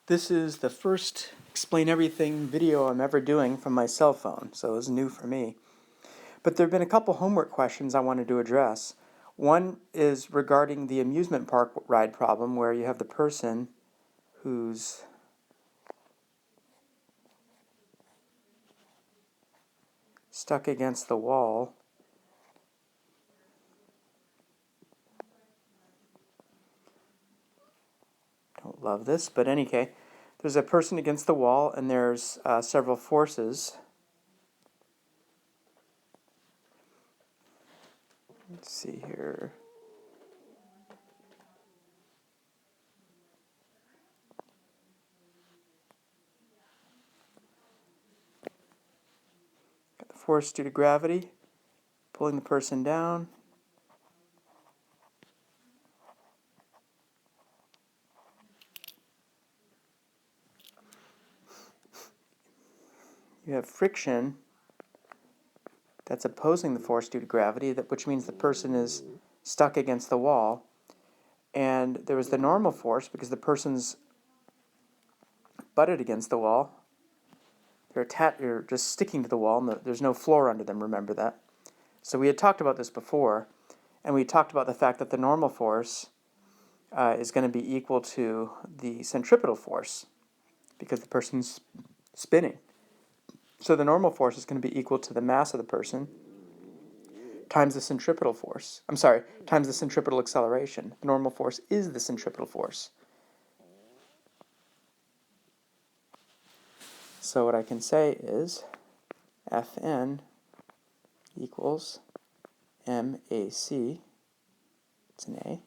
This is the first Explain Everything video I'm ever doing from my cell phone, so it was new for me. But there have been a couple homework questions I wanted to address. One is regarding the amusement park ride problem, where you have the person who's stuck against the wall. Don't love this, but in any case, there's a person against the wall and there's several forces. Let's see here. Got the force due to gravity, pulling the person down. You have friction that's opposing the force due to gravity, which means the person is stuck against the wall. And there was the normal force because the person's butted against the wall. They're just sticking to the wall, and there's no floor under them, remember that. So we had talked about this before, and we talked about the fact that the normal force is going to be equal to the centripetal force because the person's spinning. So the normal force is going to be equal to the mass of the person times the centripetal force. Times the centripetal acceleration. The normal force is the centripetal force. So what I can say is Fn equals MAC, it's an A,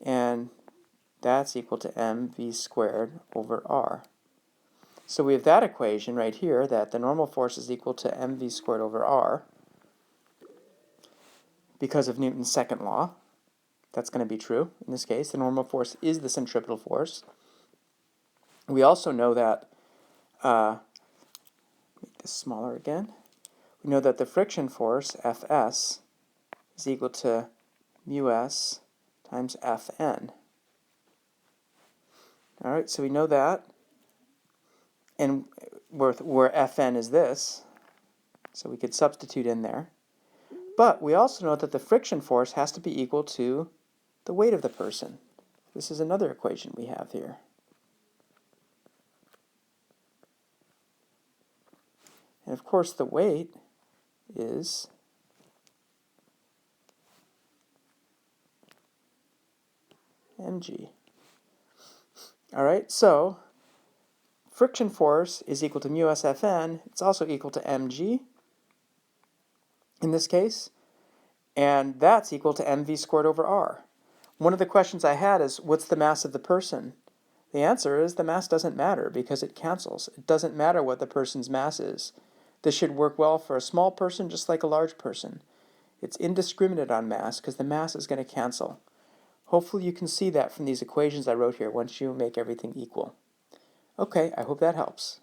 and that's equal to mv squared over r. So we have that equation right here, that the normal force is equal to mv squared over r because of Newton's second law. That's going to be true in this case. The normal force is the centripetal force. We also know that, make this smaller again, we know that the friction force, Fs, is equal to mu s times Fn. All right, so we know that, and where Fn is this, so we could substitute in there. But we also know that the friction force has to be equal to the weight of the person. This is another equation we have here. And of course the weight is mg. All right, so friction force is equal to mu s Fn. It's also equal to mg in this case, and that's equal to mv squared over r. One of the questions I had is, what's the mass of the person? The answer is the mass doesn't matter because it cancels. It doesn't matter what the person's mass is. This should work well for a small person just like a large person. It's indiscriminate on mass because the mass is going to cancel. Hopefully you can see that from these equations I wrote here once you make everything equal. Okay, I hope that helps.